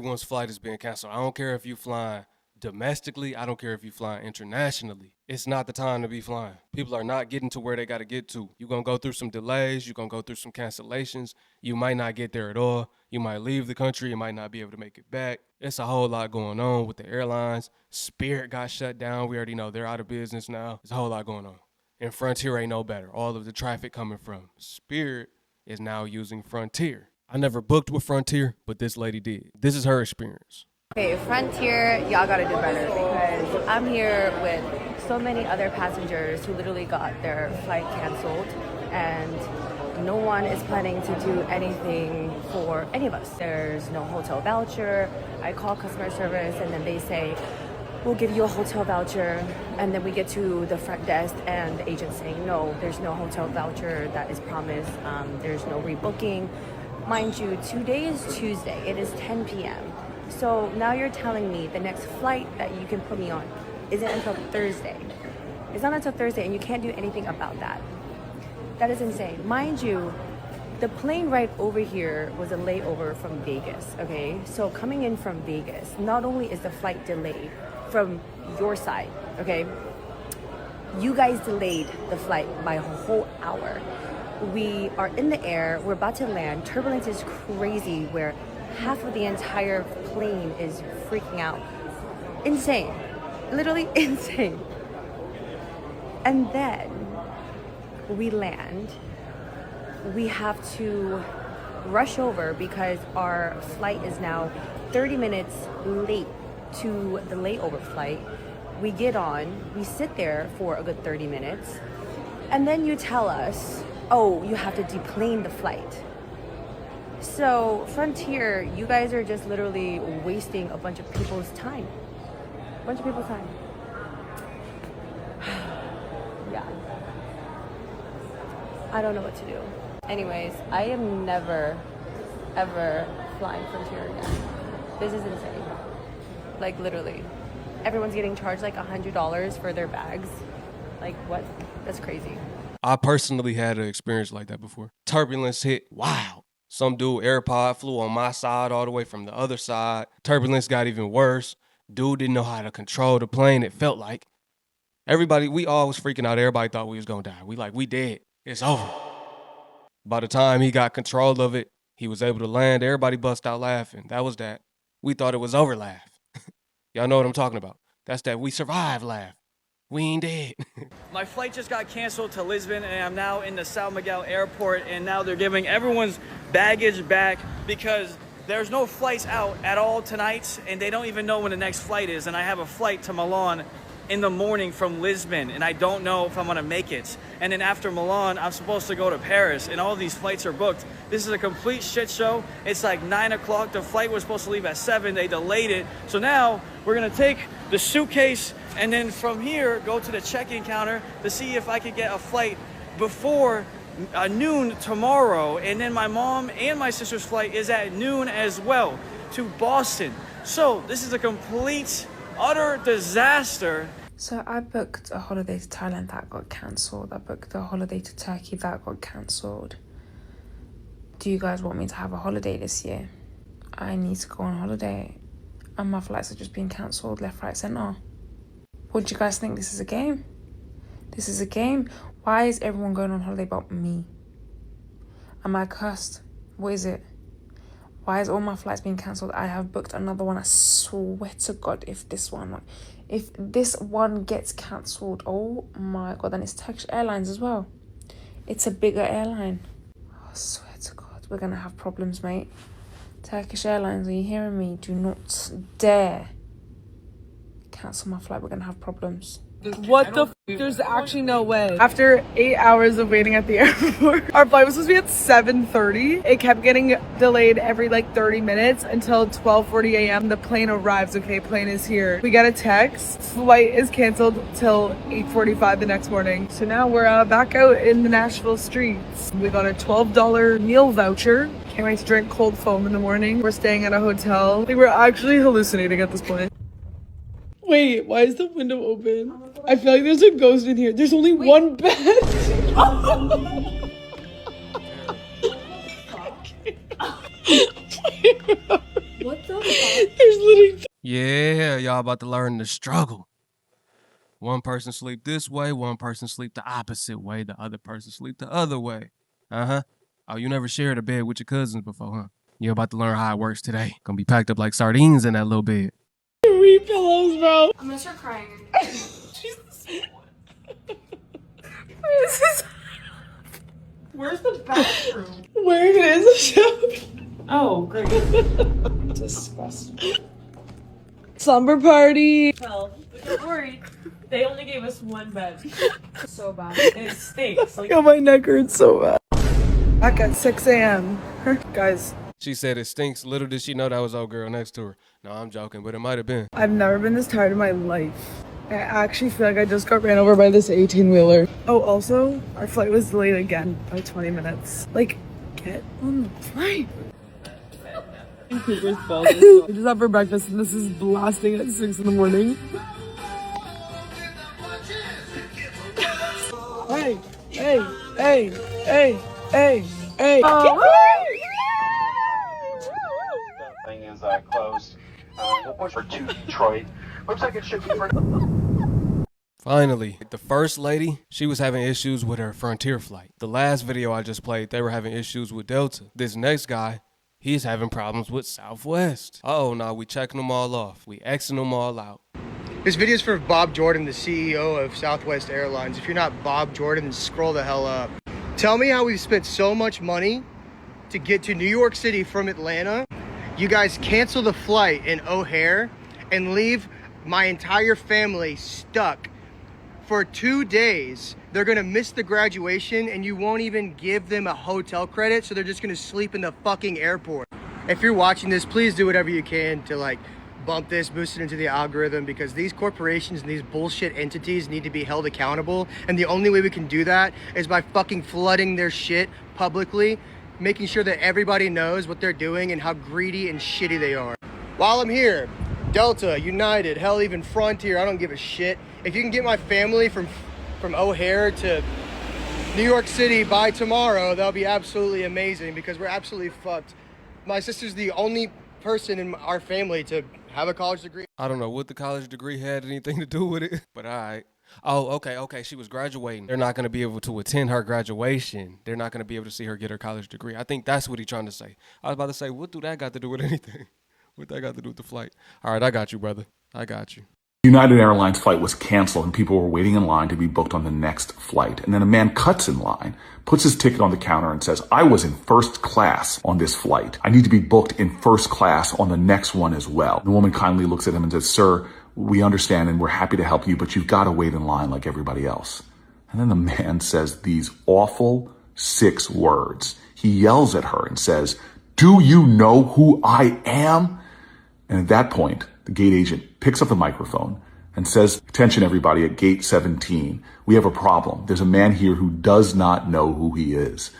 everyone's flight is being canceled. I don't care if you flying domestically. I don't care if you flying internationally. It's not the time to be flying. People are not getting to where they got to get to. You're going to go through some delays. You're going to go through some cancellations. You might not get there at all. You might leave the country. You might not be able to make it back. It's a whole lot going on with the airlines. Spirit got shut down. We already know they're out of business now. There's a whole lot going on. And Frontier ain't no better. All of the traffic coming from Spirit is now using Frontier. I never booked with Frontier, but this lady did. This is her experience. Okay, Frontier, y'all gotta do better because I'm here with so many other passengers who literally got their flight canceled and no one is planning to do anything for any of us. There's no hotel voucher. I call customer service and then they say, we'll give you a hotel voucher, and then we get to the front desk and the agent saying, no, there's no hotel voucher that is promised. There's no rebooking. Mind you, today is Tuesday. It is 10 p.m. So now you're telling me the next flight that you can put me on isn't until Thursday. It's not until Thursday, and you can't do anything about that. That is insane. Mind you, the plane ride over here was a layover from Vegas, okay? So coming in from Vegas, not only is the flight delayed from your side, okay? You guys delayed the flight by a whole hour. We are in the air, we're about to land. Turbulence is crazy where half of the entire plane is freaking out. Insane. Literally insane. And then we land. We have to rush over because our flight is now 30 minutes late to the layover flight. We get on, we sit there for a good 30 minutes, and then you tell us, oh, you have to deplane the flight. So Frontier, you guys are just literally wasting a bunch of people's time. Yeah. I don't know what to do. Anyways, I am never, ever flying Frontier again. This is insane. Like literally. Everyone's getting charged like $100 for their bags. Like what? That's crazy. I personally had an experience like that before. Turbulence hit. Wow. Some dude AirPod flew on my side all the way from the other side. Turbulence got even worse. Dude didn't know how to control the plane. It felt like we all was freaking out. Everybody thought we was gonna die. We dead. It's over. By the time he got control of it, he was able to land. Everybody bust out laughing. That was that. We thought it was over laugh. Y'all know what I'm talking about. That's that we survived laugh. We ain't dead. My flight just got canceled to Lisbon, and I'm now in the São Miguel airport, and now they're giving everyone's baggage back because there's no flights out at all tonight, and they don't even know when the next flight is. And I have a flight to Milan in the morning from Lisbon, and I don't know if I'm gonna make it. And then after Milan, I'm supposed to go to Paris, and all these flights are booked. This is a complete shit show. It's like 9 o'clock. The flight was supposed to leave at 7. They delayed it. So now we're gonna take the suitcase and then from here go to the check-in counter to see if I could get a flight before noon tomorrow. And then my mom and my sister's flight is at noon as well to Boston. So this is a complete, utter disaster. So I booked a holiday to Thailand that got cancelled. I booked a holiday to Turkey that got cancelled. Do you guys want me to have a holiday this year? I need to go on holiday. And my flights are just being cancelled left, right, centre. What do you guys think? This is a game? This is a game? Why is everyone going on holiday but me? Am I cursed? What is it? Why is all my flights being cancelled? I have booked another one. I swear to God, if this one gets cancelled, oh my God, then it's Turkish Airlines as well. It's a bigger airline. I swear to God, we're going to have problems, mate. Turkish Airlines, are you hearing me? Do not dare cancel my flight. We're going to have problems. What the f? There's actually no way. After 8 hours of waiting at the airport, our flight was supposed to be at 7:30. It kept getting delayed every like 30 minutes until 12:40 a.m. The plane arrives. Okay, plane is here. We got a text. Flight is canceled till 8:45 the next morning. So now we're back out in the Nashville streets. We got a $12 meal voucher. Can't wait to drink cold foam in the morning. We're staying at a hotel. I think we're actually hallucinating at this point. Wait, why is the window open? I feel like there's a ghost in here. There's only one bed. What the fuck? There's literally. Yeah, y'all about to learn the struggle. One person sleep this way, one person sleep the opposite way, the other person sleep the other way. Uh-huh. Oh, you never shared a bed with your cousins before, huh? You're about to learn how it works today. Gonna be packed up like sardines in that little bed. 3 pillows, bro. I'm gonna start crying. Where's the bathroom? Where it is a show. Oh, great. Disgusting. Slumber party. Well, don't worry. They only gave us one bed. So bad. And it stinks. Like, Oh, my neck hurts so bad. Back at 6 a.m. Guys, She said it stinks. Little did she know that was old girl next to her. No, I'm joking, but it might have been. I've never been this tired in my life. I actually feel like I just got ran over by this 18-wheeler. Oh, also, our flight was delayed again by 20 minutes. Like, get on the flight. Cooper's balls. I just had for breakfast and this is blasting at 6 in the morning. Hey, hey, hey, hey, hey, hey. Thing is closed. We'll push for 2 Detroit. Looks like it should be for. Finally, the first lady, she was having issues with her Frontier flight. The last video I just played, they were having issues with Delta. This next guy, he's having problems with Southwest. Uh-oh, now we checking them all off. We Xing them all out. This video is for Bob Jordan, the CEO of Southwest Airlines. If you're not Bob Jordan, scroll the hell up. Tell me how we've spent so much money to get to New York City from Atlanta. You guys cancel the flight in O'Hare and leave my entire family stuck for 2 days. They're gonna miss the graduation and you won't even give them a hotel credit, so they're just gonna sleep in the fucking airport. If you're watching this, please do whatever you can to like bump this, boost it into the algorithm, because these corporations and these bullshit entities need to be held accountable, and the only way we can do that is by fucking flooding their shit publicly, making sure that everybody knows what they're doing and how greedy and shitty they are. While I'm here, Delta, United, hell, even Frontier, I don't give a shit. If you can get my family from O'Hare to New York City by tomorrow, that'll be absolutely amazing, because we're absolutely fucked. My sister's the only person in our family to have a college degree. I don't know what the college degree had anything to do with it, but all right. Oh, okay. She was graduating. They're not going to be able to attend her graduation. They're not going to be able to see her get her college degree. I think that's what he's trying to say. I was about to say, what do that got to do with anything? What that got to do with the flight? All right, I got you, brother. I got you. United Airlines flight was canceled and people were waiting in line to be booked on the next flight. And then a man cuts in line, puts his ticket on the counter and says, I was in first class on this flight. I need to be booked in first class on the next one as well. The woman kindly looks at him and says, sir, we understand and we're happy to help you, but you've got to wait in line like everybody else. And then the man says these awful 6 words. He yells at her and says, do you know who I am? And at that point, the gate agent picks up the microphone and says, attention everybody at gate 17, we have a problem. There's a man here who does not know who he is.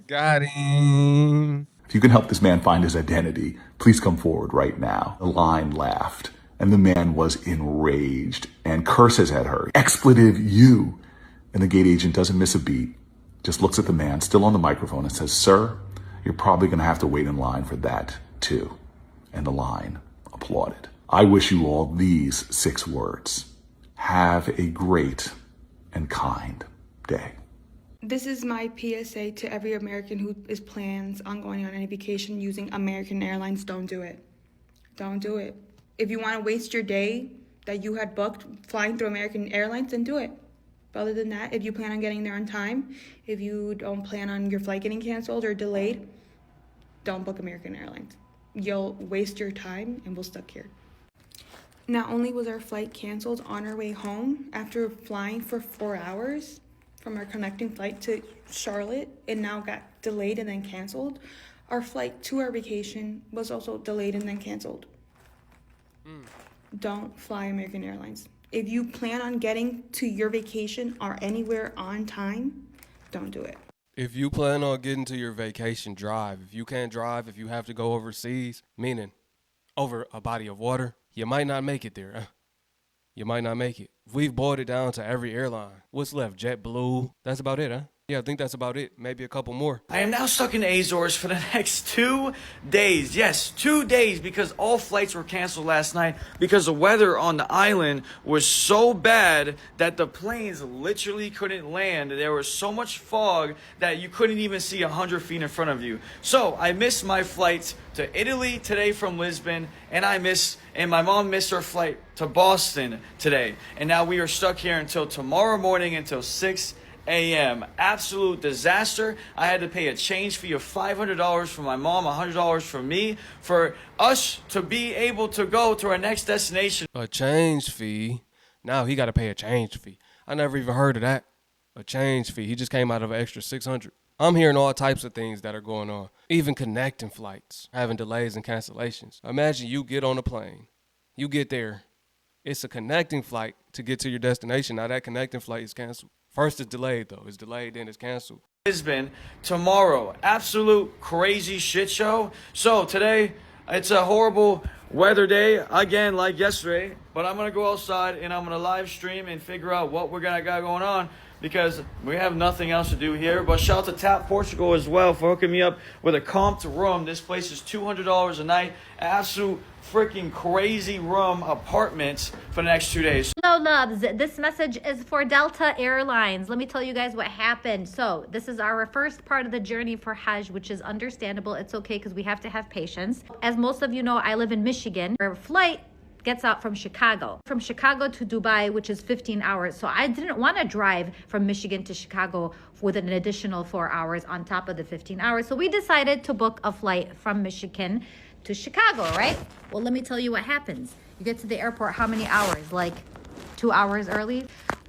Got him. If you can help this man find his identity, please come forward right now. The line laughed and the man was enraged and curses at her. Expletive you. And the gate agent doesn't miss a beat, just looks at the man still on the microphone and says, sir, you're probably going to have to wait in line for that too. And the line applauded. I wish you all these 6 words. Have a great and kind day. This is my PSA to every American who is plans on going on any vacation using American Airlines. Don't do it. Don't do it. If you want to waste your day that you had booked flying through American Airlines, then do it. But other than that, if you plan on getting there on time, if you don't plan on your flight getting canceled or delayed, don't book American Airlines. You'll waste your time and we'll stuck here. Not only was our flight canceled on our way home after flying for 4 hours from our connecting flight to Charlotte, and now got delayed and then canceled, our flight to our vacation was also delayed and then canceled. Don't fly American Airlines. If you plan on getting to your vacation or anywhere on time, don't do it. If you plan on getting to your vacation, drive. If you can't drive, if you have to go overseas, meaning over a body of water, you might not make it there. You might not make it. We've boiled it down to every airline. What's left? JetBlue. That's about it, huh? Yeah, I think that's about it. Maybe a couple more. I am now stuck in the Azores for the next 2 days. Yes, 2 days, because all flights were canceled last night because the weather on the island was so bad that the planes literally couldn't land. There was so much fog that you couldn't even see 100 feet in front of you. So I missed my flight to Italy today from Lisbon, and my mom missed her flight to Boston today. And now we are stuck here until tomorrow morning until 6 a.m. Absolute disaster. I had to pay a change fee of $500 for my mom, $100 for me, for us to be able to go to our next destination. A change fee? Now he got to pay a change fee. I never even heard of that. A change fee. He just came out of an extra $600. I'm hearing all types of things that are going on. Even connecting flights, having delays and cancellations. Imagine you get on a plane. You get there. It's a connecting flight to get to your destination. Now that connecting flight is canceled. First it's delayed though. It's delayed, then it's canceled. Lisbon tomorrow. Absolute crazy shit show. So today, it's a horrible weather day again, like yesterday. But I'm gonna go outside and I'm gonna live stream and figure out what we're gonna got going on, because we have nothing else to do here. But shout out to Tap Portugal as well for hooking me up with a comped room. This place is $200 a night. Absolute freaking crazy room apartments for the next 2 days. Hello, loves. This message is for Delta Airlines. Let me tell you guys what happened. So this is our first part of the journey for Hajj, which is understandable. It's okay because we have to have patience. As most of you know, I live in Michigan. Our flight gets out from Chicago to Dubai, which is 15 hours. So I didn't want to drive from Michigan to Chicago with an additional 4 hours on top of the 15 hours. So we decided to book a flight from Michigan to Chicago, right? Well, let me tell you what happens. You get to the airport how many hours? Like 2 hours early?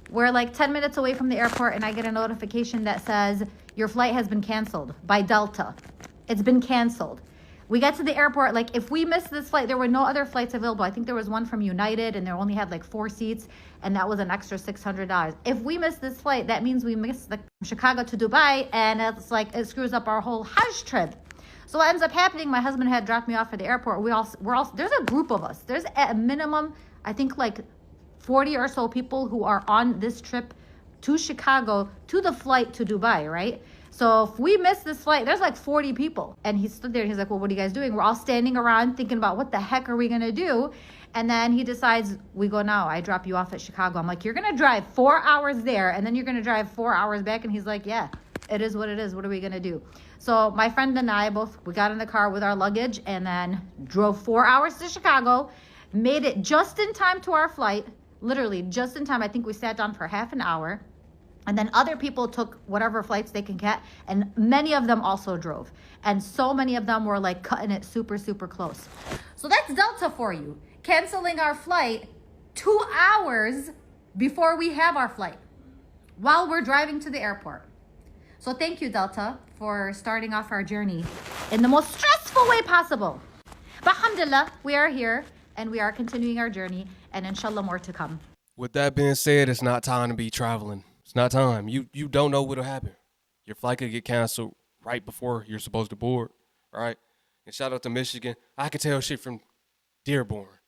We're like 10 minutes away from the airport and I get a notification that says your flight has been canceled by Delta. It's been canceled. We get to the airport, like if we missed this flight, there were no other flights available. I think there was one from United and they only had like 4 seats and that was an extra $600. If we missed this flight, that means we missed the Chicago to Dubai, and it's like it screws up our whole Hajj trip. So what ends up happening, my husband had dropped me off at the airport. We're all there's a group of us. There's at a minimum, I think like 40 or so people who are on this trip to Chicago to the flight to Dubai, right? So if we miss this flight, there's like 40 people. And he stood there and he's like, well, what are you guys doing? We're all standing around thinking about what the heck are we going to do? And then he decides, we go now. I drop you off at Chicago. I'm like, you're going to drive 4 hours there and then you're going to drive 4 hours back. And he's like, yeah, it is what it is. What are we going to do? So my friend and I we got in the car with our luggage and then drove 4 hours to Chicago, made it just in time to our flight, literally just in time. I think we sat down for half an hour. And then other people took whatever flights they can get. And many of them also drove. And so many of them were like cutting it super, super close. So that's Delta for you. Canceling our flight 2 hours before we have our flight while we're driving to the airport. So thank you, Delta, for starting off our journey in the most stressful way possible. But alhamdulillah, we are here and we are continuing our journey, and inshallah more to come. With that being said, it's not time to be traveling. It's not time. You don't know what'll happen. Your flight could get canceled right before you're supposed to board, right? And shout out to Michigan. I can tell shit from Dearborn.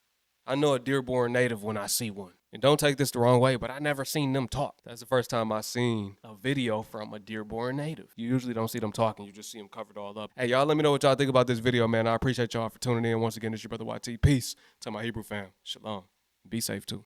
I know a Dearborn native when I see one. And don't take this the wrong way, but I never seen them talk. That's the first time I seen a video from a Dearborn native. You usually don't see them talking. You just see them covered all up. Hey, y'all, let me know what y'all think about this video, man. I appreciate y'all for tuning in. Once again, it's your brother YT. Peace to my Hebrew fam. Shalom. Be safe, too.